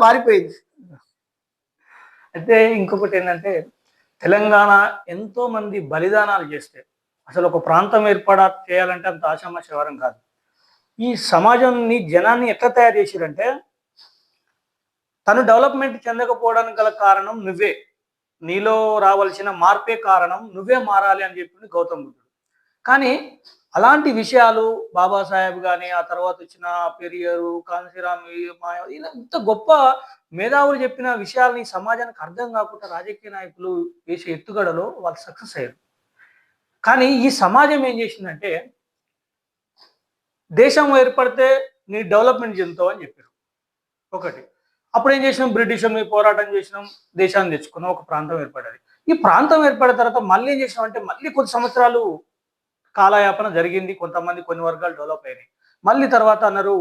పారిపోయింది. అయితే ఇంకొకటి ఏంటంటే తెలంగాణ ఎంతో మంది బలిదానాలు చేస్తే అసలు ఒక ప్రాంతం చేయాలంటే అంత ఆషామాషి వ్యవహారం కాదు. ఈ సమాజంని జనాన్ని ఎట్లా తయారు చేసిరంటే తను డెవలప్మెంట్ చెందకపోవడానికి గల కారణం నువ్వే. నీలో రావాల్సిన మార్పే కారణం. నువ్వే మారాలి అని చెప్పింది గౌతమ్ బుద్ధుడు. కానీ అలాంటి విషయాలు బాబాసాహెబ్ గాని, ఆ తర్వాత వచ్చిన పెరియారు, కాన్సీరామ్ ఇలా ఇంత గొప్ప మేధావులు చెప్పిన విషయాల్ని సమాజానికి అర్థం కాకుండా రాజకీయ నాయకులు వేసే ఎత్తుగడలో వాళ్ళు సక్సెస్ అయ్యారు. కానీ ఈ సమాజం ఏం చేసిందంటే దేశం ఏర్పడితే నీ డెవలప్మెంట్ చెందుతావు అని చెప్పారు ఒకటి. అప్పుడు ఏం చేసినాం, బ్రిటిష్ మీద పోరాటం చేసినాం, దేశాన్ని తెచ్చుకున్నాం, ఒక ప్రాంతం ఏర్పడ్డది. ఈ ప్రాంతం ఏర్పడిన తర్వాత మళ్ళీ ఏం చేసినాం అంటే మళ్ళీ కొద్ది సంవత్సరాలు కాలయాపన జరిగింది, కొంతమంది కొన్ని వర్గాలు డెవలప్ అయినాయి. మళ్ళీ తర్వాత అన్నారు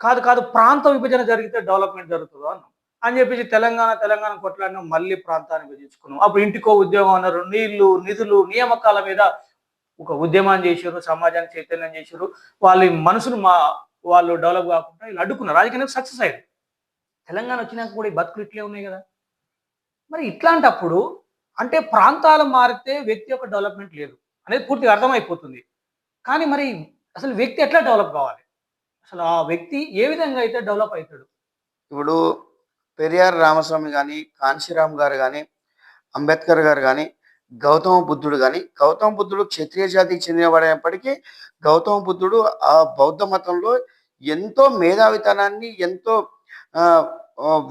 కాదు కాదు ప్రాంత విభజన జరిగితే డెవలప్మెంట్ జరుగుతుందో అన్నాం అని చెప్పేసి తెలంగాణ కొట్లాడినాం, మళ్ళీ ప్రాంతాన్ని విభజించుకున్నాం. అప్పుడు ఇంటికో ఉద్యోగం అన్నారు, నీళ్లు నిధులు నియామకాల మీద ఒక ఉద్యమాన్ని చేశారు, సమాజాన్ని చైతన్యం చేశారు. వాళ్ళ మనసును వాళ్ళు డెవలప్ కాకుండా వీళ్ళు అడ్డుకున్నారు. రాజకీయంగా సక్సెస్ అయ్యారు. తెలంగాణ వచ్చినాక కూడా ఈ బతుకులు ఇట్లే ఉన్నాయి కదా. మరి ఇట్లాంటప్పుడు అంటే ప్రాంతాలు మారితే వ్యక్తి యొక్క డెవలప్మెంట్ లేదు అనేది పూర్తిగా అర్థమైపోతుంది. కానీ మరి అసలు వ్యక్తి ఎట్లా డెవలప్ కావాలి, అసలు ఆ వ్యక్తి ఏ విధంగా అయితే డెవలప్ అవుతాడు? ఇప్పుడు పెరియార్ రామస్వామి కానీ, కాన్షీరామ్ గారు కానీ, అంబేద్కర్ గారు కానీ, గౌతమ బుద్ధుడు కానీ, గౌతమ బుద్ధుడు క్షత్రియ జాతికి చెందినవాడైనప్పటికీ గౌతమ బుద్ధుడు ఆ బౌద్ధ మతంలో ఎంతో మేధావితనాన్ని, ఎంతో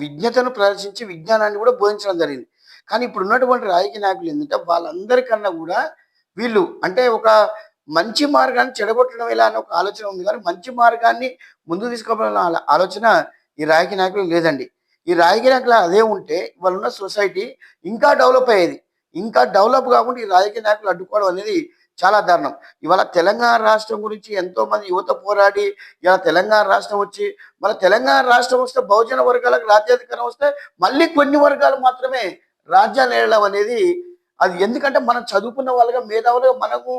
విజ్ఞతను ప్రదర్శించి విజ్ఞానాన్ని కూడా బోధించడం జరిగింది. కానీ ఇప్పుడు ఉన్నటువంటి రాజకీయ నాయకులు ఏంటంటే వాళ్ళందరికన్నా కూడా వీళ్ళు అంటే ఒక మంచి మార్గాన్ని చెడగొట్టడం ఎలా అని ఒక ఆలోచన ఉంది. కానీ మంచి మార్గాన్ని ముందు తీసుకోవాలన్న ఆలోచన ఈ రాజకీయ నాయకులు లేదండి. ఈ రాజకీయ నాయకులు అదే ఉంటే వాళ్ళు ఉన్న సొసైటీ ఇంకా డెవలప్ అయ్యేది. ఇంకా డెవలప్ కాకుండా ఈ రాజకీయ నాయకులు అడ్డుకోవడం అనేది చాలా దారుణం. ఇవాళ తెలంగాణ రాష్ట్రం గురించి ఎంతో మంది యువత పోరాడి ఇలా తెలంగాణ రాష్ట్రం వచ్చి మళ్ళీ తెలంగాణ రాష్ట్రం వస్తే బహుజన వర్గాలకు రాజ్యాధికారం వస్తే మళ్ళీ కొన్ని వర్గాలు మాత్రమే రాజ్యాలు ఏలడం అనేది అది ఎందుకంటే మనం చదువుకున్న వాళ్ళగా మేధావులుగా మనము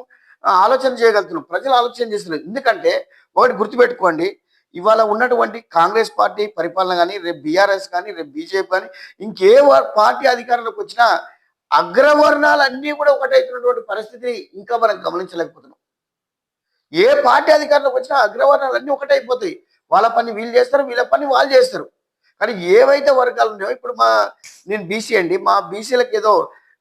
ఆలోచన చేయగలుగుతున్నాం, ప్రజలు ఆలోచన చేస్తున్నారు. ఎందుకంటే ఒకటి గుర్తుపెట్టుకోండి, ఇవాళ ఉన్నటువంటి కాంగ్రెస్ పార్టీ పరిపాలన కానీ, రేపు బీఆర్ఎస్ కానీ, రేపు బీజేపీ కానీ, ఇంకే పార్టీ అధికారంలోకి వచ్చినా అగ్రవర్ణాలన్నీ కూడా ఒకటైతున్నటువంటి పరిస్థితిని ఇంకా మనం గమనించలేకపోతున్నాం. ఏ పార్టీ అధికారంలోకి వచ్చినా అగ్రవర్ణాలన్నీ ఒకటైపోతాయి. వాళ్ళ పని వీళ్ళు చేస్తారు, వీళ్ళ పని వాళ్ళు చేస్తారు. కానీ ఏవైతే వర్గాలు ఉన్నాయో ఇప్పుడు నేను బీసీ అండి, మా బీసీలకు ఏదో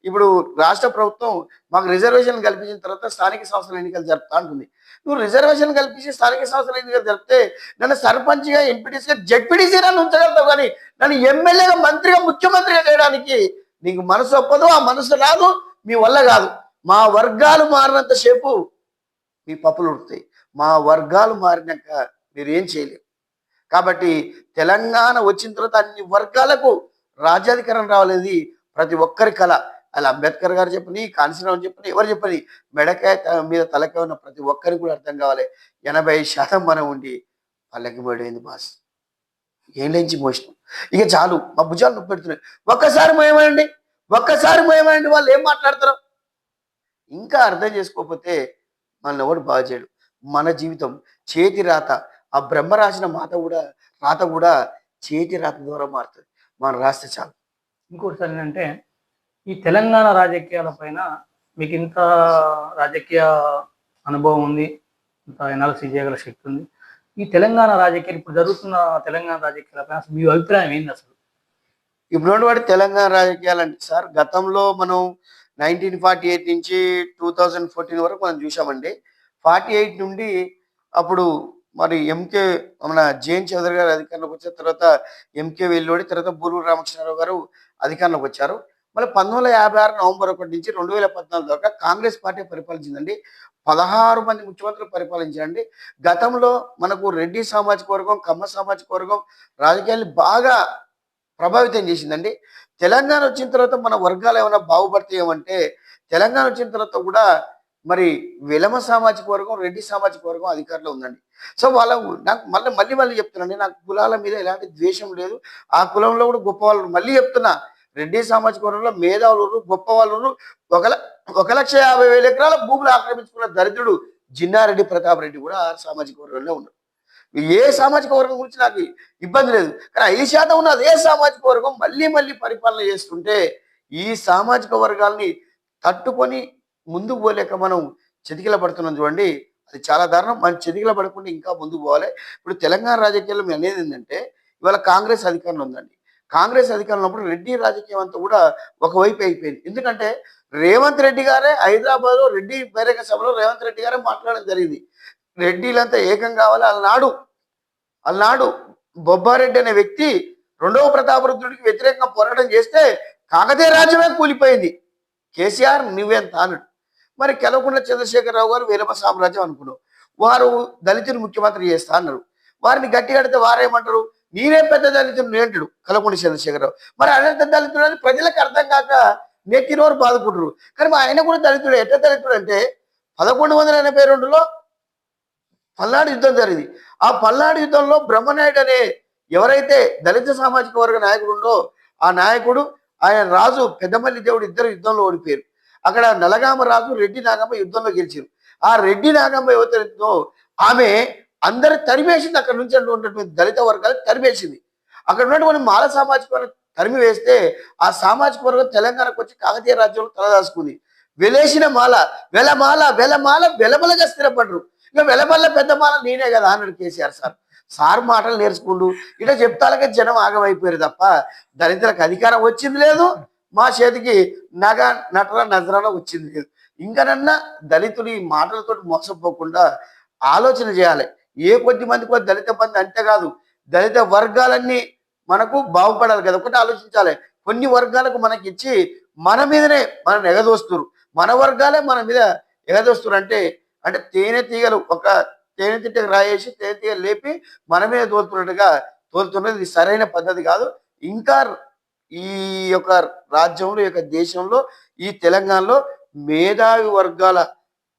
ఇప్పుడు రాష్ట్ర ప్రభుత్వం మాకు రిజర్వేషన్ కల్పించిన తర్వాత స్థానిక సంస్థల ఎన్నికలు జరుపుతా ఉంటుంది. నువ్వు రిజర్వేషన్ కల్పించి స్థానిక సంస్థల ఎన్నికలు జరిపితే నన్ను సర్పంచ్గా, ఎంపీటీసీగా, జెడ్పీటీసీగా ఉంచగలుగుతావు. కానీ నన్ను ఎమ్మెల్యేగా, మంత్రిగా, ముఖ్యమంత్రిగా చేయడానికి నీకు మనసు ఒప్పదు, ఆ మనసు రాదు, మీ వల్ల కాదు. మా వర్గాలు మారినంత సేపు మీ పప్పులు ఉడుతాయి, మా వర్గాలు మారినాక మీరు ఏం చేయలేరు. కాబట్టి తెలంగాణ వచ్చిన తర్వాత అన్ని వర్గాలకు రాజ్యాధికారం రావాలనేది ప్రతి ఒక్కరి కళ. అలా అంబేద్కర్ గారు చెప్పని, కాన్సీరామ్ చెప్పని, ఎవరు చెప్పని మెడకాయ మీద తలకాయ ఉన్న ప్రతి ఒక్కరికి కూడా అర్థం కావాలి. 80% మనం ఉండి వాళ్ళకి పడేది బాస్ ఏం లేంచి మోసినాం, ఇక చాలు మా భుజాలు నొప్పి పెడుతున్నాయి, ఒక్కసారి మోయమండి వాళ్ళు ఏం మాట్లాడతారు. ఇంకా అర్థం చేసుకోకపోతే మనల్ని ఎవడు బాగా చేయడు. మన జీవితం చేతి రాత, ఆ బ్రహ్మ రాసిన రాత కూడా చేతి రాత ద్వారా మారుతుంది. మనం రాస్తే చాలు. ఇంకోటి ఏంటంటే ఈ తెలంగాణ రాజకీయాల పైన మీకు ఇంత రాజకీయ అనుభవం ఉంది, ఇంత ఎనాలిసిస్ చేయగల శక్తి ఉంది. ఈ తెలంగాణ రాజకీయాలు ఇప్పుడు జరుగుతున్న తెలంగాణ రాజకీయాల పైన మీ అభిప్రాయం ఏంది అసలు? ఇప్పుడు తెలంగాణ రాజకీయాలు అంటే సార్ గతంలో మనం 1948 నుంచి 2014 వరకు మనం చూసామండి. 48 నుండి అప్పుడు మరి మన జేఎన్ చౌదరి గారు అధికారంలోకి వచ్చిన తర్వాత ఎంకే వెల్లోడి, తర్వాత బూరూరు రామకృష్ణారావు గారు అధికారంలోకి వచ్చారు. మళ్ళీ 1956 నవంబర్ 1 నుంచి 2014 దాకా కాంగ్రెస్ పార్టీ పరిపాలించిందండి. 16 మంది ముఖ్యమంత్రులు పరిపాలించారండి. గతంలో మనకు రెడ్డి సామాజిక వర్గం, కమ్మ సామాజిక వర్గం రాజకీయాలు బాగా ప్రభావితం చేసిందండి. తెలంగాణ వచ్చిన తర్వాత మన వర్గాలు ఏమైనా బాగుపడతాయేమంటే తెలంగాణ వచ్చిన తర్వాత కూడా మరి విలమ సామాజిక వర్గం, రెడ్డి సామాజిక వర్గం అధికారంలో ఉందండి. సో నాకు మళ్ళీ చెప్తున్నాండి, నాకు కులాల మీద ఎలాంటి ద్వేషం లేదు. ఆ కులంలో కూడా గొప్ప వాళ్ళు మళ్ళీ చెప్తున్నా, రెడ్డి సామాజిక వర్గంలో మేధావులు, గొప్ప వాళ్ళు 1,50,000 ఎకరాల భూములు ఆక్రమించుకున్న దరిద్రుడు జిన్నారెడ్డి ప్రతాప్ రెడ్డి కూడా ఆ సామాజిక వర్గంలో ఉన్నారు. ఏ సామాజిక వర్గం గురించి నాకు ఇబ్బంది లేదు. కానీ 5% ఉన్న అదే సామాజిక వర్గం మళ్ళీ మళ్ళీ పరిపాలన చేస్తుంటే ఈ సామాజిక వర్గాల్ని తట్టుకొని ముందుకు పోలేక మనం చతికిల పడుతున్నాం చూడండి. అది చాలా దారుణం. మనం చతికిల పడకుండా ఇంకా ముందుకు పోవాలి. ఇప్పుడు తెలంగాణ రాజకీయాల్లో మేము అనేది ఏంటంటే ఇవాళ కాంగ్రెస్ అధికారంలో ఉందండి. కాంగ్రెస్ అధికారంలో ఉన్నప్పుడు రెడ్డి రాజకీయం అంతా కూడా ఒకవైపు అయిపోయింది. ఎందుకంటే రేవంత్ రెడ్డి గారే హైదరాబాద్‌లో రెడ్డి బహిరంగ సభలో రేవంత్ రెడ్డి గారే మాట్లాడడం జరిగింది. రెడ్డిలంతా ఏకం కావాలి. అలనాడు బొబ్బారెడ్డి అనే వ్యక్తి రెండవ ప్రతాపరుద్రుడికి వ్యతిరేకంగా పోరాటం చేస్తే కాకతీయ రాజ్యమే కూలిపోయింది. కేసీఆర్ నువ్వెంత అన్నాడు. మరి కల్వకుంట్ల చంద్రశేఖరరావు గారు వీరమ సామ్రాజ్యం అనుకున్నావు. వారు దళితుని ముఖ్యమంత్రి చేస్తా అన్నారు. వారిని గట్టిగా అడిగితే వారేమంటారు, నేనే పెద్ద దళితుడు అంటాడు కల్వకుంట్ల చంద్రశేఖరరావు. మరి అనంత దళితుడు అని ప్రజలకు అర్థం కాక నెత్తినోరు బాదుకుంటారు. కానీ మా ఆయన కూడా దళితుడు. ఎట్లా దళితుడు అంటే 1182లో పల్నాడు యుద్ధం జరిగింది. ఆ పల్నాడు యుద్ధంలో బ్రహ్మనాయుడు అనే ఎవరైతే దళిత సామాజిక వర్గ నాయకుడు ఉండో ఆ నాయకుడు ఆయన రాజు పెద్దమల్లి దేవుడు ఇద్దరు యుద్ధంలో ఓడిపోయారు. అక్కడ నలగామ రాజు రెడ్డి నాగమ్మ యుద్ధంలో గెలిచారు. ఆ రెడ్డి నాగమ్మ ఎవరితో ఆమె అందరు తరిమేసింది. అక్కడ నుంచి ఉన్నటువంటి దళిత వర్గాలు తరిమేసింది. అక్కడ ఉన్నటువంటి మాల సామాజిక వర్గం తరిమి వేస్తే ఆ సామాజిక వర్గం తెలంగాణకు వచ్చి కాకతీయ రాజ్యంలో తలదాచుకుంది. వెలేసిన మాల వెలబలగా స్థిరపడరు. ఇక వెలబల్ల పెద్ద మాల నేనే కదా అన్నాడు కేసీఆర్ సార్. సార్ మాటలు నేర్చుకుంటూ ఇట్లా చెప్తాలకే జనం ఆగమైపోయారు తప్ప దళితులకు అధికారం వచ్చింది లేదు, మా చేతికి నజరాన వచ్చింది లేదు. ఇంకనన్నా దళితులు ఈ మాటలతో మోసపోకుండా ఆలోచన చేయాలి. ఏ కొద్ది మందికో దళిత బంధు అంటే కాదు, దళిత వర్గాలన్నీ మనకు బాగుపడాలి కదా. ఒకటి ఆలోచించాలి. కొన్ని వర్గాలకు మనకి ఇచ్చి మన మీదనే మనం ఎగదోస్తున్నారు. మన వర్గాలే మన మీద ఎగదోస్తున్నారు అంటే తేనె తీగలు ఒక తేనె తిట్టకు రాయేసి తేనె తీగలు లేపి మన మీద తోలుతున్నది. ఇది సరైన పద్ధతి కాదు. ఇంకా ఈ యొక్క రాజ్యంలో ఈ యొక్క దేశంలో ఈ తెలంగాణలో మేధావి వర్గాల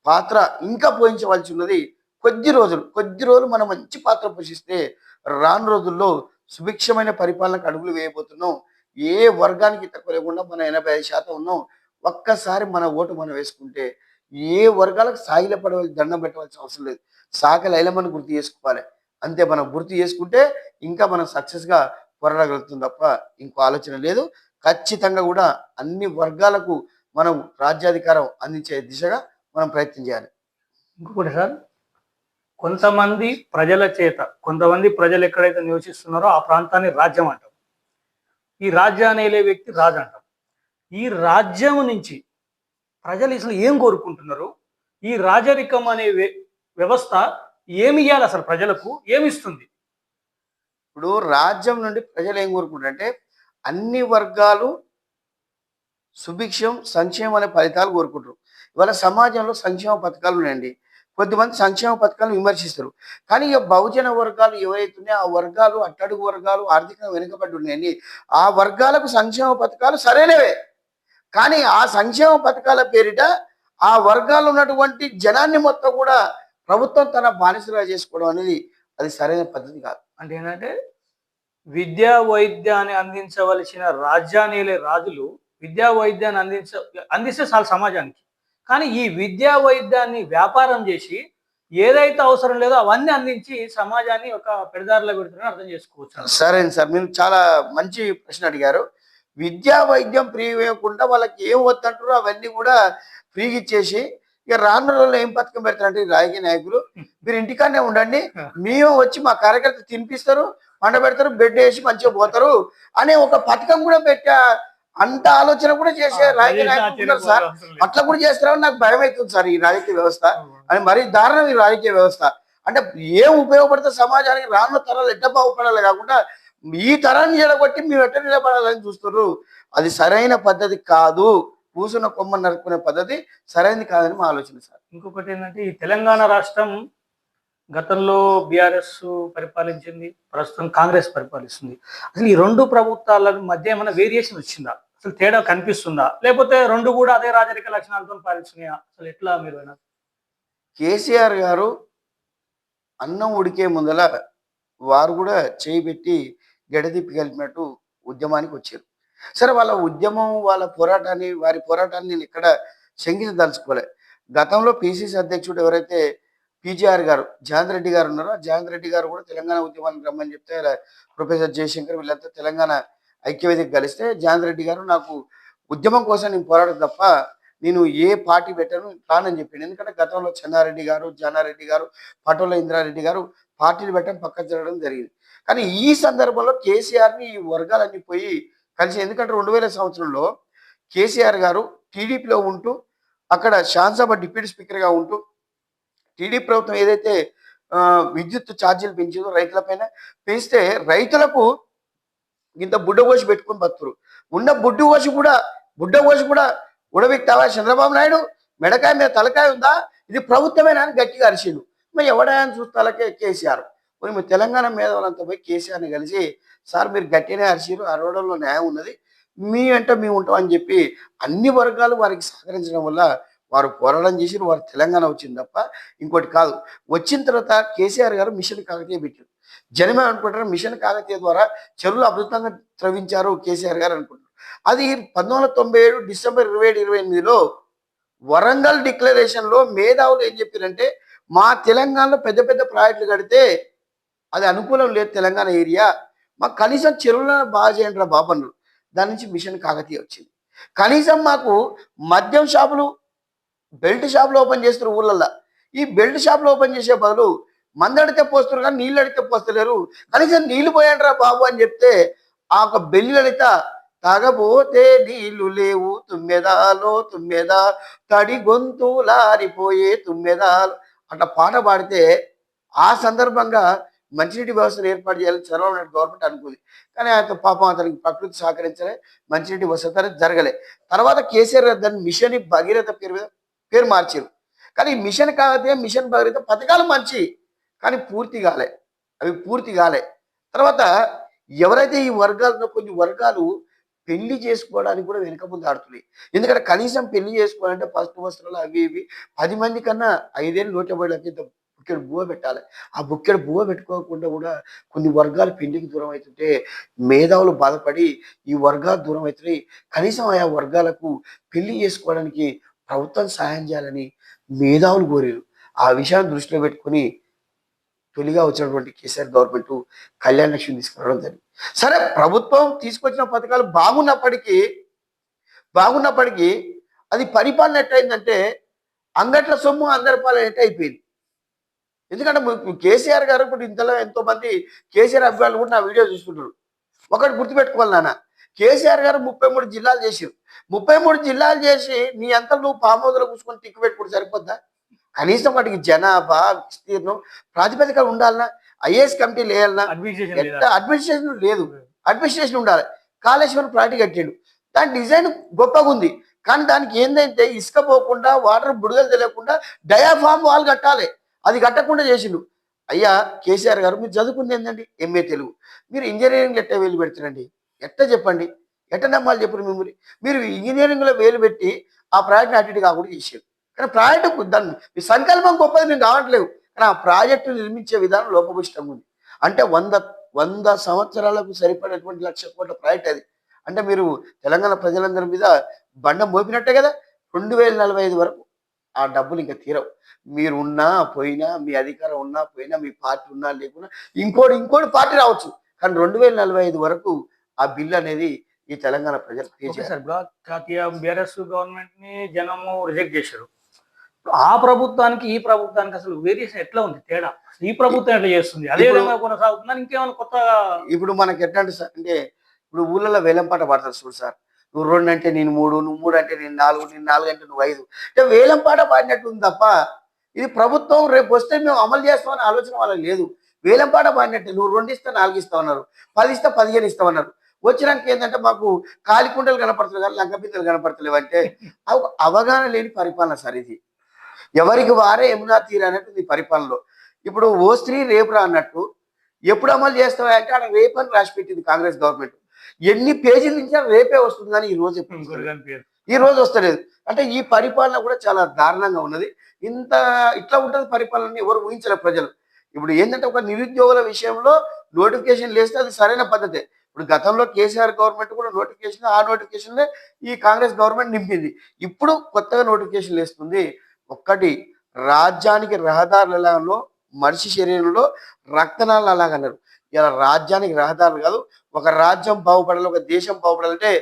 పాత్ర ఇంకా పోషించవలసి ఉన్నది. కొద్ది రోజులు మనం మంచి పాత్ర పోషిస్తే రాను రోజుల్లో సుభిక్షమైన పరిపాలనకు అడుగులు వేయబోతున్నాం. ఏ వర్గానికి తక్కువ లేకుండా మన 85% ఉన్నాం. ఒక్కసారి మన ఓటు మనం వేసుకుంటే ఏ వర్గాలకు సాగిల పడవలసి దండం పెట్టవలసిన అవసరం లేదు. సాకలి ఐలమని గుర్తు చేసుకోవాలి. అంతే. మనం గుర్తు చేసుకుంటే ఇంకా మనం సక్సెస్గా పోరాడగలుగుతుంది తప్ప ఇంకో ఆలోచన లేదు. ఖచ్చితంగా కూడా అన్ని వర్గాలకు మనం రాజ్యాధికారం అందించే దిశగా మనం ప్రయత్నం చేయాలి. ఇంకొకటి సార్, కొంతమంది ప్రజలు ఎక్కడైతే నివసిస్తున్నారో ఆ ప్రాంతాన్ని రాజ్యం అంటాం. ఈ రాజ్యాన్ని ఏలే వ్యక్తి రాజు అంటాం. ఈ రాజ్యం నుంచి ప్రజలు అసలు ఏం కోరుకుంటున్నారు? ఈ రాజరికం అనే వ్యవస్థ ఏమి ఇవ్వాలి? అసలు ప్రజలకు ఏమిస్తుంది? ఇప్పుడు రాజ్యం నుండి ప్రజలు ఏం కోరుకుంటారంటే అన్ని వర్గాలు సుభిక్షం సంక్షేమం అనే ఫలితాలు కోరుకుంటారు. ఇవాళ సమాజంలో సంక్షేమ పథకాలు ఉన్నాయండి. కొద్దిమంది సంక్షేమ పథకాలను విమర్శిస్తారు. కానీ ఇక బహుజన వర్గాలు ఎవరైతే ఉన్నాయో ఆ వర్గాలు అట్టడుగు వర్గాలు ఆర్థికంగా వెనుకబడి ఉన్నాయండి. ఆ వర్గాలకు సంక్షేమ పథకాలు సరైనవే. కానీ ఆ సంక్షేమ పథకాల పేరిట ఆ వర్గాలు ఉన్నటువంటి జనాన్ని మొత్తం కూడా ప్రభుత్వం తన బానిసగా చేసుకోవడం అనేది అది సరైన పద్ధతి కాదు. అంటే ఏంటంటే విద్యా వైద్యాన్ని అందించవలసిన రాజ్యాన్ని రాజులు విద్యా వైద్యాన్ని అందిస్తే చాలు సమాజానికి. కానీ ఈ విద్యా వైద్యాన్ని వ్యాపారం చేసి ఏదైతే అవసరం లేదో అవన్నీ అందించి సమాజాన్ని ఒక పెడదారిలో పెడుతున్నారని అర్థం చేసుకోవచ్చు. సరే సార్, మీరు చాలా మంచి ప్రశ్న అడిగారు. విద్యా వైద్యం ఫ్రీ ఇవ్వకుండా వాళ్ళకి ఏం వద్దంటారో అవన్నీ కూడా ఫ్రీగా ఇచ్చేసి ఇక రాను రోజుల్లో ఏం పథకం పెడతారంటే రాజకీయ నాయకులు, మీరు ఇంటికాడనే ఉండండి, మేము వచ్చి మా కార్యకర్త తినిపిస్తారు, పండ పెడతారు, బెడ్ వేసి మంచిగా పోతారు అనే ఒక పథకం కూడా పెట్టా అంత ఆలోచన కూడా చేసే రాజకీయ నాయకులు ఉన్నారు సార్. అట్లా కూడా చేస్తారని నాకు భయం అవుతుంది సార్ ఈ రాజకీయ వ్యవస్థ. అని మరీ దారుణం ఈ రాజకీయ వ్యవస్థ. అంటే ఏం ఉపయోగపడుతుంది సమాజానికి, రానున్న తరాలు ఎట్లా బాగుపడాలి కాకుండా ఈ తరాన్ని జడగొట్టి మేము ఎట్లా నిలబడాలని చూస్తున్నారు. అది సరైన పద్ధతి కాదు. కూసున్న కొమ్మ నరుకునే పద్ధతి సరైనది కాదని మా ఆలోచన సార్. ఇంకొకటి ఏంటంటే ఈ తెలంగాణ రాష్ట్రం గతంలో బీఆర్ఎస్ పరిపాలించింది, ప్రస్తుతం కాంగ్రెస్ పరిపాలిస్తుంది. అసలు ఈ రెండు ప్రభుత్వాల మధ్య ఏమైనా వేరియేషన్ వచ్చిందా? అసలు తేడా కనిపిస్తుందా? లేకపోతే రెండు కూడా అదే రాజరిక లక్షణాలతో పాలిస్తున్నాయా? అసలు ఎట్లా మీరు కేసీఆర్ గారు అన్నం ఉడికే ముందల వారు కూడా చేయి పెట్టి గడదిప్పి కలిపినట్టు ఉద్యమానికి వచ్చారు. సరే, వాళ్ళ ఉద్యమం వారి పోరాటాన్ని నేను ఇక్కడ శంకించదలుచుకోలే. గతంలో పిసిసి అధ్యక్షుడు ఎవరైతే పీజీఆర్ గారు, జయంత్ రెడ్డి గారు ఉన్నారు. ఆ జయంత్ రెడ్డి గారు కూడా తెలంగాణ ఉద్యమానికి రమ్మని చెప్తే ప్రొఫెసర్ జయశంకర్ వీళ్ళంతా తెలంగాణ ఐక్యవేదిక కలిస్తే జయంత్ రెడ్డి గారు నాకు ఉద్యమం కోసం నేను పోరాడదు తప్ప నేను ఏ పార్టీ పెట్టను రానని చెప్పిండు. ఎందుకంటే గతంలో చెన్నారెడ్డి గారు, జానారెడ్డి గారు, పటోల ఇంద్రారెడ్డి గారు పార్టీలు పెట్టడం పక్కకు జరగడం జరిగింది. కానీ ఈ సందర్భంలో కేసీఆర్ని ఈ వర్గాలన్నీ పోయి కలిసి, ఎందుకంటే 2000 సంవత్సరంలో కేసీఆర్ గారు టీడీపీలో ఉంటూ అక్కడ శాసనసభ డిప్యూటీ స్పీకర్గా ఉంటూ టీడీపీ ప్రభుత్వం ఏదైతే విద్యుత్ ఛార్జీలు పెంచిందో రైతుల పైన పెంచితే రైతులకు ఇంత బుడ్డగోసి పెట్టుకొని బతురు. ఉన్న బుడ్డగోసి కూడా ఉడబెట్టావా చంద్రబాబు నాయుడు? మెడకాయ మీద తలకాయ ఉందా? ఇది ప్రభుత్వమేనా అని గట్టిగా అరిచిండు. మరి ఎవడాయని చూస్తాలకే కేసీఆర్. మరి మీ తెలంగాణ మేధావులంతా పోయి కేసీఆర్ని కలిసి, సార్ మీరు గట్టినే అరిచిరు, అరవడంలో న్యాయం ఉన్నది, మీ వెంట మేము ఉంటాం అని చెప్పి అన్ని వర్గాలు వారికి సహకరించడం వల్ల వారు పోరాటం చేసి వారు తెలంగాణ వచ్చింది తప్ప ఇంకోటి కాదు. వచ్చిన తర్వాత కేసీఆర్ గారు మిషన్ కాకతీయ పెట్టారు. జనమే అనుకుంటారు మిషన్ కాకతీయ ద్వారా చెరువులు అద్భుతంగా త్రవించారు కేసీఆర్ గారు అనుకుంటారు. అది 1997 డిసెంబర్ 27-28లో వరంగల్ డిక్లరేషన్ లో మేధావులు ఏం చెప్పారంటే, మా తెలంగాణలో పెద్ద పెద్ద ప్రాజెక్టులు కడితే అది అనుకూలం లేదు తెలంగాణ ఏరియా, మాకు కనీసం చెరువులను బాగా చేయండి రా బాబు అన్నారు. దాని నుంచి మిషన్ కాకతీయ వచ్చింది. కనీసం మాకు మద్యం షాపులు, బెల్ట్ షాపులు ఓపెన్ చేస్తారు ఊళ్ళల్లో. ఈ బెల్ట్ షాపులు ఓపెన్ చేసే బదులు మందు అడితే పోస్తారు కానీ నీళ్ళు అడితే పోస్తలేరు, కనీసం నీళ్లు పోయండి రా బాబు అని చెప్తే ఆ ఒక బెల్లి అడిత తాగబోతే నీళ్లు లేవు తుమ్మెదాలో తుమ్మెదా తడి గొంతులారిపోయే తుమ్మెదాలు అట్లా పాట పాడితే ఆ సందర్భంగా మంచినీటి వ్యవస్థను ఏర్పాటు చేయాలని చంద్రబాబు నాయుడు గవర్నమెంట్ అనుకుంది. కానీ ఆయన పాపం అతనికి ప్రకృతి సహకరించలే, మంచినీటి వసతి అనేది జరగలే. తర్వాత కేసీఆర్ దాన్ని మిషన్ భగీరథ పేరు మార్చారు. కానీ మిషన్ కాకతీయ, మిషన్ భగీరథ పథకాలు మంచి, కానీ పూర్తి కాలే. తర్వాత ఎవరైతే ఈ వర్గాల్లో కొన్ని వర్గాలు పెళ్లి చేసుకోవడానికి కూడా వెనుక ముందు ఆడుతున్నాయి. ఎందుకంటే కనీసం పెళ్లి చేసుకోవాలంటే పసుపు వస్త్రాలు అవి ఇవి 10 మంది కన్నా 5 ఏళ్ళు నోటబడి బుక్కెడు బువ్వ పెట్టాలి. ఆ బుక్కెడు బువ్వ పెట్టుకోకుండా కూడా కొన్ని వర్గాలు పెళ్లికి దూరం అవుతుంటే మేధావులు బాధపడి ఈ వర్గాలు దూరం అవుతున్నాయి, కనీసం ఆయా వర్గాలకు పెళ్లి చేసుకోవడానికి ప్రభుత్వం సహాయం చేయాలని మేధావులు కోరారు. ఆ విషయాన్ని దృష్టిలో పెట్టుకొని తొలిగా వచ్చినటువంటి కేసీఆర్ గవర్నమెంట్ కళ్యాణ లక్ష్మి తీసుకురావడం జరిగింది. సరే, ప్రభుత్వం తీసుకొచ్చిన పథకాలు బాగున్నప్పటికీ అది పరిపాలన ఎట్టయిందంటే అంగట్ల సొమ్ము అందరి పాలన ఎట్ట అయిపోయింది. ఎందుకంటే కేసీఆర్ గారు ఇప్పుడు ఇంతలో ఎంతో మంది కేసీఆర్ అభిమానులు కూడా నా వీడియో చూసుకుంటారు. ఒకటి గుర్తుపెట్టుకోవాలి నాన్న, కేసీఆర్ గారు 33 జిల్లాలు చేసారు. 33 జిల్లాలు చేసి నీ అంతా నువ్వు పామోదలు కూర్చుకొని టిక్కు పెట్టుకుంటే సరిపోద్దా? కనీసం వాటికి జనాభా విస్తీర్ణం ప్రాతిపదిక ఉండాలన్నా, ఐఏఎస్ కమిటీలు వేయాలన్నా, అడ్మినిస్ట్రేషన్ లేదు, అడ్మినిస్ట్రేషన్ ఉండాలి. కాళేశ్వరం ప్రాజెక్ట్ కట్టాడు, దాని డిజైన్ గొప్పగా ఉంది, కానీ దానికి ఏంటంటే ఇసుక పోకుండా వాటర్ బుడగలు తెలియకుండా డయాఫామ్ వాల్ కట్టాలి, అది కట్టకుండా చేసిండు. అయ్యా కేసీఆర్ గారు, మీరు చదువుకుంది ఏంటండి? MA తెలుగు. మీరు ఇంజనీరింగ్లో ఎట్ట వేలు పెడుతున్నారండి? ఎట్ట చెప్పండి, ఎట్ట నమ్మాలి చెప్పండి? మిమ్మల్ని మీరు ఇంజనీరింగ్లో వేలు పెట్టి ఆ ప్రాజెక్ట్ని అటు ఇటు కాకుండా చేశారు. కానీ ప్రాజెక్టు దాన్ని మీ సంకల్పం గొప్పది మేము కావట్లేవు, కానీ ఆ ప్రాజెక్టు నిర్మించే విధానం లోపభూయిష్టంగా ఉంది. అంటే 100 సంవత్సరాలకు సరిపడేటువంటి 1,00,000 కోట్ల ప్రాజెక్ట్ అది. అంటే మీరు తెలంగాణ ప్రజలందరి మీద బండం మోపినట్టే కదా. 2045 వరకు ఆ డబ్బులు ఇంకా తీరవు. మీరు ఉన్నా పోయినా, మీ అధికారం ఉన్నా పోయినా, మీ పార్టీ ఉన్నా లేకున్నా ఇంకోటి పార్టీ రావచ్చు, కానీ 2045 వరకు ఆ బిల్లు అనేది ఈ తెలంగాణ ప్రజలు పే చేయాలి. బీఆర్ఎస్ గవర్నమెంట్ ని జనము రిజెక్ట్ చేశారు. ఆ ప్రభుత్వానికి ఈ ప్రభుత్వానికి అసలు వేరియేషన్ ఎట్లా ఉంది, తేడా? ఈ ప్రభుత్వం ఎట్లా చేస్తుంది, అదే విధంగా కొనసాగుతుందని ఇంకేమైనా కొత్త? ఇప్పుడు మనకి ఎట్లా అంటే సార్, అంటే ఇప్పుడు ఊళ్ళలో వేలం పాట పాడతారు చూడు సార్, నువ్వు 2 అంటే నేను 3, నువ్వు 3 అంటే నేను 4, నేను 4 అంటే నువ్వు 5, అంటే వేలం పాట పాడినట్టు ఉంది తప్ప ఇది ప్రభుత్వం రేపు వస్తే మేము అమలు చేస్తామని ఆలోచన వాళ్ళకి లేదు. వేలం పాట పాడినట్టే, నువ్వు 2 ఇస్తే 4 ఇస్తామన్నారు, 10 ఇస్తే 15 ఇస్తామన్నారు. వచ్చినాక ఏంటంటే మాకు కాలికుంటలు కనపడతలేదు కానీ లంకబిందలు కనపడతలేవు. అంటే అవగాహన లేని పరిపాలన సార్ ఇది. ఎవరికి వారే యమునా తీర అన్నట్టు ఈ పరిపాలనలో. ఇప్పుడు ఓ స్త్రీ రేపు రా అన్నట్టు ఎప్పుడు అమలు చేస్తావా అంటే ఆడ రేపు అని రాసి పెట్టింది కాంగ్రెస్ గవర్నమెంట్. ఎన్ని పేజీలు ఇచ్చినా రేపే వస్తుంది కానీ ఈ రోజు వస్తలేదు. అంటే ఈ పరిపాలన కూడా చాలా దారుణంగా ఉన్నది. ఇట్లా ఉంటుంది పరిపాలన, ఎవరు ఊహించలే ప్రజలు. ఇప్పుడు ఏంటంటే ఒక నిరుద్యోగుల విషయంలో నోటిఫికేషన్ లేస్తే అది సరైన పద్ధతే. ఇప్పుడు గతంలో కేసీఆర్ గవర్నమెంట్ కూడా నోటిఫికేషన్, ఆ నోటిఫికేషన్లే ఈ కాంగ్రెస్ గవర్నమెంట్ నింపింది. ఇప్పుడు కొత్తగా నోటిఫికేషన్ వేస్తుంది. ఒక్కటి రాజ్యానికి రహదారులు ఎలాగనో మనిషి శరీరంలో రక్తనాళాలు అలాగన్నారు. ఇలా రాజ్యానికి రహదారులు కాదు, ఒక రాజ్యం బాగుపడాలి, ఒక దేశం బాగుపడాలంటే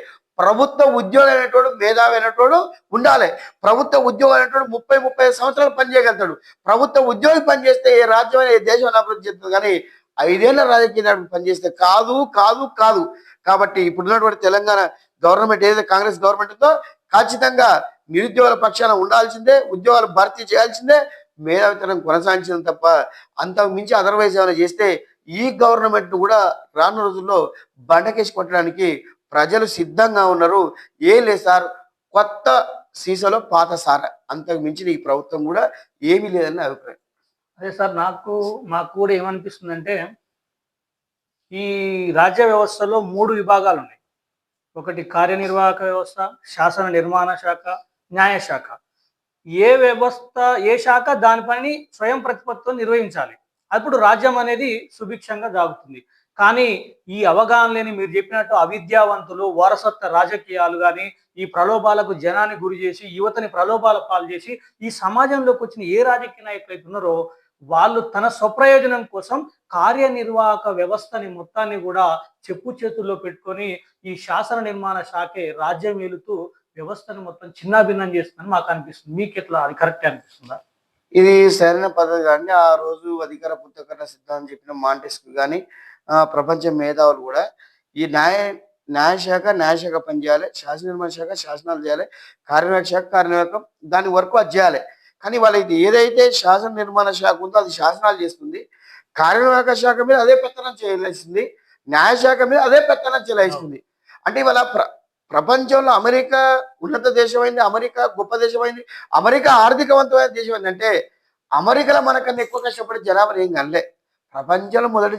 ప్రభుత్వ ఉద్యోగం అనేటోడు మేధావి అనేటోడు ఉండాలి. ప్రభుత్వ ఉద్యోగం అనేటోడు 30-35 సంవత్సరాలు పనిచేయగలుగుతాడు. ప్రభుత్వ ఉద్యోగి పనిచేస్తే ఏ రాజ్యం ఏ దేశం అభివృద్ధి చెందుతుంది. కానీ 5 ఏళ్ల రాజకీయ నాయకుడు పనిచేస్తే కాదు కాదు కాదు. కాబట్టి ఇప్పుడున్నటువంటి తెలంగాణ గవర్నమెంట్ ఏదైతే కాంగ్రెస్ గవర్నమెంట్ ఉందో ఖచ్చితంగా నిరుద్యోగుల పక్షాన ఉండాల్సిందే, ఉద్యోగాలు భర్తీ చేయాల్సిందే, మేధావితనం కొనసాగించడం తప్ప అంతకు మించి అదర్వైజ్ ఏమైనా చేస్తే ఈ గవర్నమెంట్ కూడా రానున్న రోజుల్లో బండకేసి కొట్టడానికి ప్రజలు సిద్ధంగా ఉన్నారు. ఏం లేదు సార్, కొత్త సీసాలో పాత సార, అంతకు మించిన ఈ ప్రభుత్వం కూడా ఏమీ లేదని నా అభిప్రాయం. అదే సార్, మాకు కూడా ఏమనిపిస్తుందంటే ఈ రాజ్య వ్యవస్థలో 3 విభాగాలు ఉన్నాయి. ఒకటి కార్యనిర్వాహక వ్యవస్థ, శాసన నిర్మాణ శాఖ, న్యాయశాఖ. ఏ శాఖ దాని పని స్వయం ప్రతిపత్తితో నిర్వహించాలి. అప్పుడు రాజ్యం అనేది సుభిక్షంగా సాగుతుంది. కానీ ఈ అవగాహన లేని, మీరు చెప్పినట్టు అవిద్యావంతులు, వారసత్వ రాజకీయాలు కానీ ఈ ప్రలోభాలకు జనాన్ని గురి చేసి యువతని ప్రలోభాల పాలు చేసి ఈ సమాజంలోకి వచ్చిన ఏ రాజకీయ నాయకులు అయితే ఉన్నారో వాళ్ళు తన స్వప్రయోజనం కోసం కార్యనిర్వాహక వ్యవస్థని మొత్తాన్ని కూడా చెప్పు చేతుల్లో పెట్టుకొని ఈ శాసన నిర్మాణ శాఖే రాజ్యం ఏలుతూ వ్యవస్థను మొత్తం చిన్నాభిన్నం చేస్తుందని మాకు అనిపిస్తుంది. మీకు ఎట్లా, అది కరెక్ట్ అనిపిస్తుందా? ఇది సరైన పద్ధతి కానీ ఆ రోజు అధికార పుస్తకన్న సిద్ధాంతం చెప్పిన మాంటెస్కు కానీ ప్రపంచ మేధావులు కూడా ఈ న్యాయశాఖ పనిచేయాలి, శాసన నిర్మాణ శాఖ శాసనాలు చేయాలి, కార్యనిర్వాహక శాఖ కార్యనిర్వాహకం దాని వరకు అది చేయాలి. కానీ వాళ్ళకి ఏదైతే శాసన నిర్మాణ శాఖ ఉందో అది శాసనాలు చేస్తుంది, కార్యనిర్వాహక శాఖ మీద అదే పెత్తనం చేయలేస్తుంది, న్యాయశాఖ మీద అదే పెత్తనం చెలాయిస్తుంది. అంటే ఇవాళ ప్రపంచంలో అమెరికా ఉన్నత దేశమైంది, అమెరికా గొప్ప దేశమైంది, అమెరికా ఆర్థికవంతమైన దేశమైంది. అంటే అమెరికాలో మనకన్నా ఎక్కువ కష్టపడే జనాభా ఏం కనలే. ప్రపంచంలో మొదటి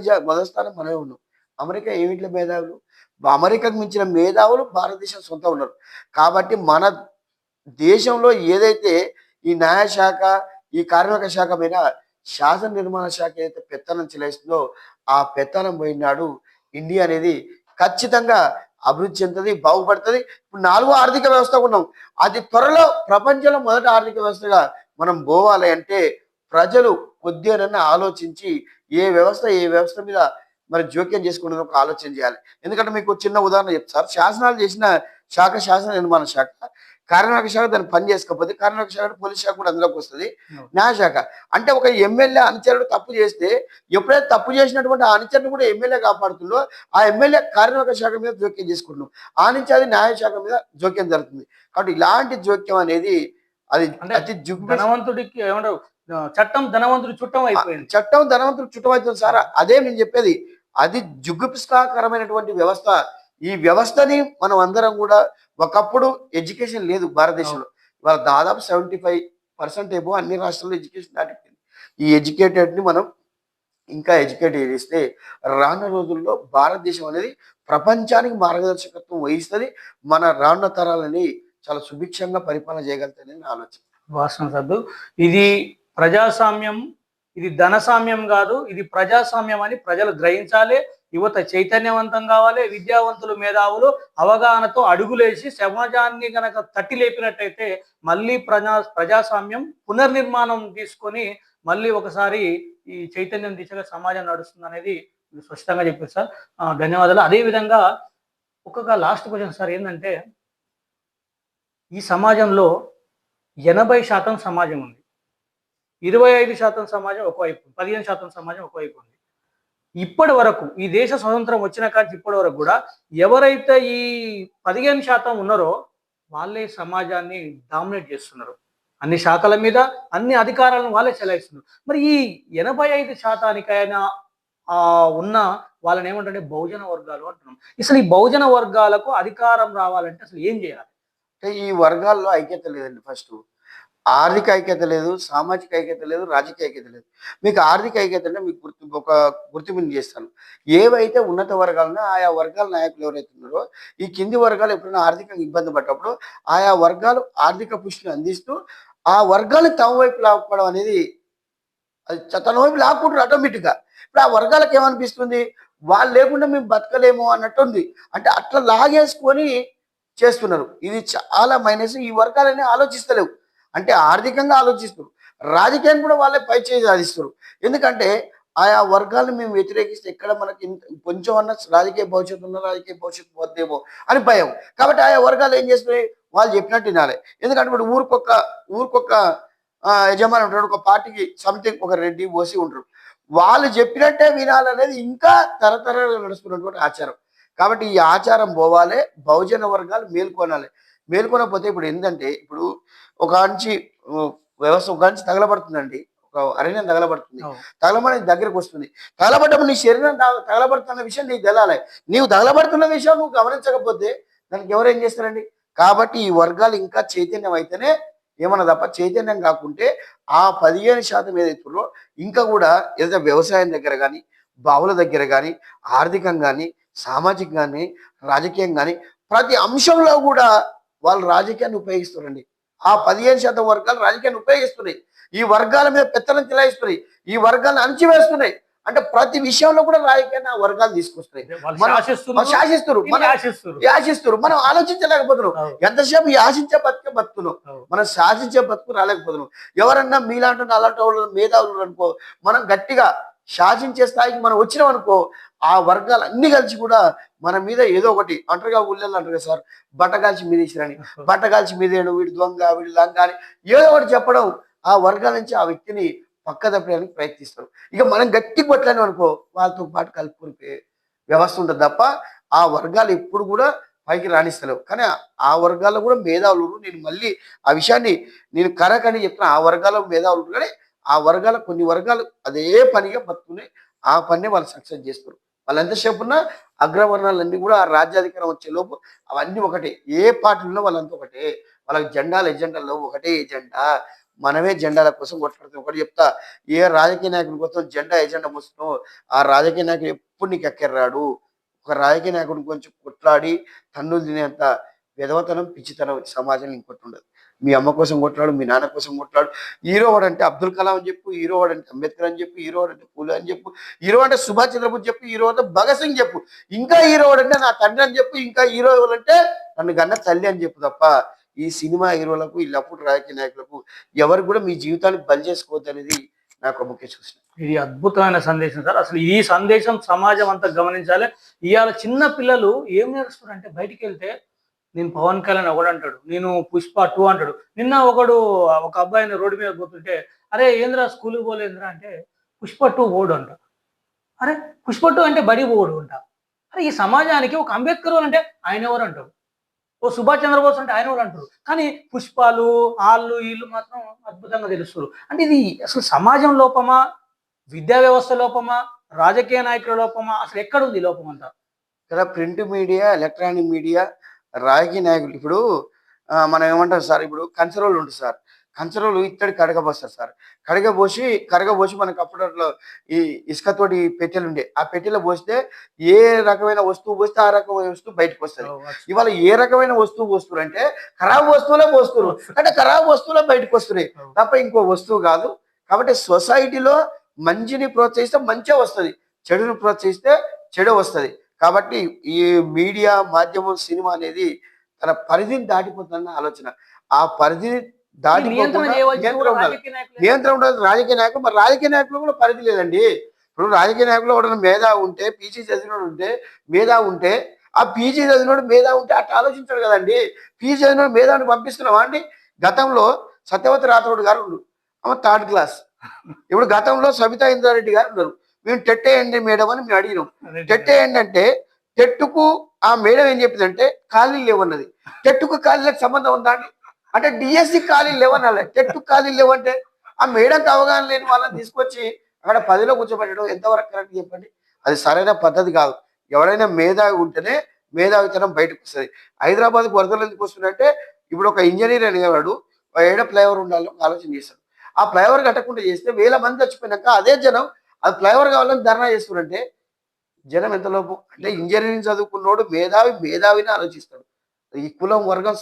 స్థానం మనమే ఉన్నాం. అమెరికా ఏమిట్ల మేధావులు, అమెరికాకు మించిన మేధావులు భారతదేశం సొంతం ఉన్నారు. కాబట్టి మన దేశంలో ఏదైతే ఈ న్యాయశాఖ ఈ కార్మిక శాఖ మీద శాసన నిర్మాణ శాఖ ఏదైతే పెత్తనం చెలాయిస్తుందో ఆ పెత్తనం పోయినాడు ఇండియా అనేది ఖచ్చితంగా అభివృద్ధి చెందుతుంది, బాగుపడుతుంది. ఇప్పుడు 4వ ఆర్థిక వ్యవస్థ ఉన్నాం. అది త్వరలో ప్రపంచంలో మొదటి ఆర్థిక వ్యవస్థగా మనం పోవాలి అంటే ప్రజలు కొద్దిగా ఆలోచించి ఏ వ్యవస్థ మీద మరి జోక్యం చేసుకునే ఒక ఆలోచన చేయాలి. ఎందుకంటే మీకు చిన్న ఉదాహరణ చెప్తారు. శాసనాలు చేసిన శాఖ శాసన నిర్మాణ శాఖ, కార్యనిర్వాహక శాఖ దాన్ని పని చేసుకోకపోతే కార్యనిర్వాహక శాఖ పోలీస్ శాఖ కూడా అందులోకి వస్తుంది, న్యాయశాఖ. అంటే ఒక ఎమ్మెల్యే అనుచరుడు తప్పు చేస్తే ఎప్పుడైతే తప్పు చేసినటువంటి ఆ అనుచరుడు కూడా ఎమ్మెల్యే కాపాడుతుందో ఆ ఎమ్మెల్యే కార్యనిర్వాహక శాఖ మీద జోక్యం చేసుకుంటున్నాం, ఆ నుంచి అది న్యాయశాఖ మీద జోక్యం జరుగుతుంది. కాబట్టి ఇలాంటి జోక్యం అనేది అది అతి ధనవంతుడికి ఏమంటారు, చట్టం ధనవంతుడి చుట్టం అయిపోయింది. చట్టం ధనవంతుడి చుట్టం అవుతుంది సార్. అదే నేను చెప్పేది, అది జుగుప్సాకరమైనటువంటి వ్యవస్థ. ఈ వ్యవస్థని మనం అందరం కూడా, ఒకప్పుడు ఎడ్యుకేషన్ లేదు భారతదేశంలో, ఇవాళ దాదాపు 75% ఏమో అన్ని రాష్ట్రాల్లో ఎడ్యుకేషన్ దాటిపోయింది. ఈ ఎడ్యుకేటెడ్ని మనం ఇంకా ఎడ్యుకేట్ చేస్తే రానున్న రోజుల్లో భారతదేశం అనేది ప్రపంచానికి మార్గదర్శకత్వం వహిస్తుంది. మన రానున్న తరాలని చాలా సుభిక్షంగా పరిపాలన చేయగలుగుతాయని నా ఆలోచన. వాస్తవం సద్దు, ఇది ప్రజాస్వామ్యం, ఇది ధనసామ్యం కాదు, ఇది ప్రజాస్వామ్యం అని ప్రజలు గ్రహించాలి. యువత చైతన్యవంతం కావాలి. విద్యావంతులు, మేధావులు అవగాహనతో అడుగులేసి సమాజాన్ని గనక తట్టి లేపినట్టయితే మళ్ళీ ప్రజాస్వామ్యం పునర్నిర్మాణం తీసుకొని మళ్ళీ ఒకసారి ఈ చైతన్యం దిశగా సమాజం నడుస్తుంది అనేది స్పష్టంగా చెప్పారు సార్. ధన్యవాదాలు. అదేవిధంగా లాస్ట్ క్వశ్చన్ సార్ ఏంటంటే, ఈ సమాజంలో 80% సమాజం ఉంది, 25% సమాజం ఒకవైపు, 15% సమాజం ఒకవైపు ఉంది. ఇప్పటి వరకు ఈ దేశ స్వతంత్రం వచ్చిన కానీ ఇప్పటి వరకు కూడా ఎవరైతే ఈ 15% ఉన్నారో వాళ్ళే సమాజాన్ని డామినేట్ చేస్తున్నారు. అన్ని శాఖల మీద అన్ని అధికారాలను వాళ్ళే చెలాయిస్తున్నారు. మరి ఈ 85%కైనా ఉన్న వాళ్ళని ఏమంటే బహుజన వర్గాలు అంటున్నాం. అసలు ఈ బహుజన వర్గాలకు అధికారం రావాలంటే అసలు ఏం చేయాలి? ఈ వర్గాల్లో ఐక్యత లేదండి. ఫస్ట్ ఆర్థిక ఐక్యత లేదు, సామాజిక ఐక్యత లేదు, రాజకీయ ఐక్యత లేదు. మీకు ఆర్థిక ఐక్యత అంటే మీకు గుర్తింపు చేస్తాను. ఏవైతే ఉన్నత వర్గాలను ఆయా వర్గాల నాయకులు ఎవరైతే ఉన్నారో ఈ కింది వర్గాలు ఎప్పుడైనా ఆర్థికంగా ఇబ్బంది పడ్డప్పుడు ఆయా వర్గాలు ఆర్థిక పుష్టిని అందిస్తూ ఆ వర్గాలు తమ వైపు లాక్కోవడం అనేది, అది తన వైపు లాక్కుంటారు ఆటోమేటిక్గా. ఇప్పుడు ఆ వర్గాలకు ఏమనిపిస్తుంది, వాళ్ళు లేకుండా మేము బతకలేము అన్నట్టుంది. అంటే అట్లా లాగేసుకొని చేస్తున్నారు. ఇది చాలా మైనస్. ఈ వర్గాలన్నీ ఆలోచిస్తలేవు, అంటే ఆర్థికంగా ఆలోచిస్తారు. రాజకీయాన్ని కూడా వాళ్ళే పై చేయి సాధిస్తారు. ఎందుకంటే ఆయా వర్గాలను మేము వ్యతిరేకిస్తే ఎక్కడ మనకి కొంచెం అన్న రాజకీయ భవిష్యత్తు ఉన్న రాజకీయ భవిష్యత్తు పోద్దేమో అని భయం. కాబట్టి ఆయా వర్గాలు ఏం చేస్తున్నాయి, వాళ్ళు చెప్పినట్టు వినాలి. ఎందుకంటే ఇప్పుడు ఊరికొక్క యజమాని ఉంటాడు, ఒక పార్టీకి సంథింగ్ ఒక రెడ్డి ఓసి ఉంటారు. వాళ్ళు చెప్పినట్టే వినాలనేది ఇంకా తరతరాలుగా నడుస్తున్నటువంటి ఆచారం. కాబట్టి ఈ ఆచారం పోవాలి, బహుజన వర్గాలు మేల్కొనాలి. మేల్కొనకపోతే ఇప్పుడు ఏంటంటే ఇప్పుడు ఒక నుంచి వ్యవస్థ ఒక నుంచి తగలబడుతుందండి, ఒక అరణ్యం తగలబడుతుంది. అవును. తగలబడి దగ్గరకు వస్తుంది. తగలబడ్డప్పుడు నీ శరీరం తగలబడుతున్న విషయం నీకు తెలాలి. నీవు తగలబడుతున్న విషయం నువ్వు గమనించకపోతే దానికి ఎవరేం చేస్తారండి? కాబట్టి ఈ వర్గాలు ఇంకా చైతన్యం అయితేనే ఏమన్నా తప్ప, చైతన్యం కాకుంటే ఆ 15% ఏదైతుందో ఇంకా కూడా ఏదైతే వ్యవసాయం దగ్గర కానీ, బావుల దగ్గర కానీ, ఆర్థికంగా కానీ, సామాజికంగా కానీ, రాజకీయం కానీ ప్రతి అంశంలో కూడా వాళ్ళు రాజకీయాన్ని ఉపయోగిస్తారండి. ఆ 15% వర్గాలు రాజకీయాన్ని ఉపయోగిస్తున్నాయి. ఈ వర్గాల మీద పెత్తనం చెలాయిస్తున్నాయి. ఈ వర్గాలను అణచివేస్తున్నాయి. అంటే ప్రతి విషయంలో కూడా రాజకీయాన్ని ఆ వర్గాలు తీసుకొస్తున్నాయి. వాళ్ళు మనం శాసిస్తున్నారు, శాసిస్తారు, వీళ్ళు మనం ఆశిస్తున్నారు. యాశిస్తారు, మనం ఆలోచించలేకపోతున్నాం. అవును. ఎంతసేపు యాశించే బతుకే బతుకున్నాం, అవును. మనం శాసించే బతుకు రాలేకపోతున్నాం. ఎవరన్నా మీలాంటి అలాంటి వాళ్ళు మేధావులు అనుకో, మనం గట్టిగా శాసించే స్థాయికి మనం వచ్చినాం అనుకో, ఆ వర్గాలు అన్ని కలిసి కూడా మన మీద ఏదో ఒకటి అంటారుగా, ఊళ్ళల్లో అంటారు కదా సార్, బట్టగాల్చి మీదేసిరని. బట్టగాల్చి మీదేడు, వీడు దొంగ, వీడు లంగ అని ఏదో ఒకటి చెప్పడం, ఆ వర్గాల నుంచి ఆ వ్యక్తిని పక్క తప్పడానికి ప్రయత్నిస్తారు. ఇక మనం గట్టి కొట్టలేను అనుకో, వాళ్ళతో పాటు కలుపుకునే వ్యవస్థ ఉంటుంది తప్ప ఆ వర్గాలు ఎప్పుడు కూడా పైకి రాణిస్తలేవు. కానీ ఆ వర్గాల్లో కూడా మేధావులు ఉన్నారు. నేను మళ్ళీ ఆ విషయాన్ని నేను కరకని చెప్తున్నా. ఆ వర్గాల్లో మేధావులు ఉన్నారు. కానీ ఆ వర్గాల కొన్ని వర్గాలు అదే పనిగా బతుకునే ఆ పని వాళ్ళు సక్సెస్ చేస్తారు. వాళ్ళు ఎంతసేపు ఉన్నా అగ్రవర్ణాలన్నీ కూడా ఆ రాజ్యాధికారం వచ్చే లోపు అవన్నీ ఒకటే. ఏ పార్టీలో వాళ్ళంతా ఒకటే. వాళ్ళకి జెండాలు ఎజెండాలో ఒకటే ఎజెండా. మనమే జెండాల కోసం కొట్లాడుతాం. ఒకటి చెప్తా, ఏ రాజకీయ నాయకుడి కోసం జెండా ఎజెండా మోస్తున్నావు, ఆ రాజకీయ నాయకుడు ఎప్పుడు నీకు ఎక్కర్రాడు. ఒక రాజకీయ నాయకుడి కొంచెం కొట్లాడి తన్నులు తినేంత విధవతనం, పిచ్చితనం సమాజంలో ఇంకోటి ఉండదు. మీ అమ్మ కోసం కొట్లాడు, మీ నాన్న కోసం కొట్లాడు. హీరో వాడంటే అబ్దుల్ కలాం అని చెప్పు, హీరో వాడంటే అంబేద్కర్ అని చెప్పు, హీరో వాడంటే పూలే అని చెప్పు, హీరో అంటే సుభాష్ చంద్రబోస్ చెప్పు, హీరో అంటే భగత్ సింగ్ చెప్పు, ఇంకా హీరో వాడంటే నా తండ్రి అని చెప్పు, ఇంకా హీరో ఎవరంటే నన్ను గన్న తల్లి అని చెప్పు తప్ప ఈ సినిమా హీరోలకు, ఈ లప్పుడు రాజకీయ నాయకులకు ఎవరు కూడా మీ జీవితాన్ని బలి చేసుకోవద్దు అనేది నాకు ముఖ్య సూచన. ఇది అద్భుతమైన సందేశం సార్. అసలు ఈ సందేశం సమాజం అంతా గమనించాలి. ఇవాళ చిన్న పిల్లలు ఏం నేర్చుకున్నారంటే, బయటికి వెళ్తే నేను పవన్ కళ్యాణ్ ఒకడు అంటాడు, నేను పుష్ప 2 అంటాడు. నిన్న ఒక అబ్బాయిని రోడ్డు మీద పోతుంటే, అరే ఏంద్రా స్కూల్కి పోలేదురా అంటే, పుష్ప 2 ఓడు అంట. అరే పుష్ప 2 అంటే బడి ఓడు అంట. అరే ఈ సమాజానికి ఒక అంబేద్కర్ అంటే ఆయన ఎవరు అంటారు, ఓ సుభాష్ చంద్రబోస్ అంటే ఆయన ఎవరు అంటారు. కానీ పుష్పాలు ఆళ్ళు వీళ్ళు మాత్రం అద్భుతంగా తెలుస్తారు. అంటే ఇది అసలు సమాజం లోపమా, విద్యా వ్యవస్థ లోపమా, రాజకీయ నాయకుల లోపమా, అసలు ఎక్కడ ఉంది ఈ లోపం అంతా? కదా ప్రింట్ మీడియా, ఎలక్ట్రానిక్ మీడియా, రాజకీయ నాయకులు ఇప్పుడు మనం ఏమంటాం సార్, ఇప్పుడు కంచరోళ్ళు ఉంటుంది సార్. కంచరోళ్ళు ఇత్తడి కడగబోస్తారు సార్. కడగబోసి మనకు అప్పట్లో ఈ ఇసుకతోటి పెట్టెలు ఉండే. ఆ పెట్టెలో పోస్తే ఏ రకమైన వస్తువు పోస్తే ఆ రకమైన వస్తువు బయటకు వస్తుంది. ఇవాళ ఏ రకమైన వస్తువు పోస్తున్నారు అంటే ఖరాబ్ వస్తువులే పోస్తున్నారు. అంటే ఖరాబ్ వస్తువులే బయటకు వస్తున్నాయి తప్ప ఇంకో వస్తువు కాదు. కాబట్టి సొసైటీలో మంచిని ప్రోత్సహిస్తే మంచిగా వస్తుంది, చెడుని ప్రోత్సహిస్తే చెడు వస్తుంది. కాబట్టి ఈ మీడియా మాధ్యమం, సినిమా అనేది తన పరిధిని దాటిపోతుందన్న ఆలోచన. ఆ పరిధిని నియంత్రణ దాటిపోకుండా చేయవలసింది నియంత్రణ కూడా ఉండాలి. రాజకీయ నాయకులే. నియంత్రణ ఉండదు రాజకీయ నాయకులు. మరి రాజకీయ నాయకులు కూడా పరిధి లేదండి. ఇప్పుడు రాజకీయ నాయకులు ఎవరైనా మేధావి ఉంటే, పీజీ చదివినోడు ఉంటే, మేధావి ఉంటే, ఆ పీజీ చదివినోడు మేధావి ఉంటే అట్లా ఆలోచించాడు కదండి. పీజీ చదివినోడు మేధావిని పంపిస్తున్నావా అండి? గతంలో సత్యవతి రాథోడ్ గారు ఉండు, ఆమె 3rd క్లాస్. ఇప్పుడు గతంలో సబితా ఇంద్రారెడ్డి గారు ఉన్నారు. మేము టెట్ వేయండి మేడం అని మేము అడిగినాం. టెట్ వేయండి అంటే టెట్టుకు ఆ మేడం ఏం చెప్పిందంటే ఖాళీలు లేవన్నది. టెట్టుకు ఖాళీలకు సంబంధం ఉందా అండి? అంటే డిఎస్సి ఖాళీలు లేవనాలి, టెట్టు ఖాళీలు లేవంటే ఆ మేడంకి అవగాహన లేని వాళ్ళని తీసుకొచ్చి అక్కడ 10లో కూర్చోబెట్టడం ఎంతవరకు కరెక్ట్ చెప్పండి? అది సరైన పద్ధతి కాదు. ఎవరైనా మేధావి ఉంటేనే మేధావితనం బయటకు వస్తుంది. హైదరాబాద్కు వరదలు ఎందుకు వస్తున్నాయంటే ఇప్పుడు ఒక ఇంజనీర్ అనేవాడు ఏడ ఫ్లైఓవర్ ఉండాలో ఆలోచన చేస్తాడు. ఆ ఫ్లైఓవర్ కట్టకుండా చేస్తే 1000 మంది చచ్చిపోయినాక అదే జనం అది ఫ్లైఓవర్ కావాలని ధర్నా చేస్తున్నారంటే జనం ఎంత లోపం. అంటే ఇంజనీరింగ్ చదువుకున్నోడు మేధావిని ఆలోచిస్తాడు. ఈ కులం వర్గం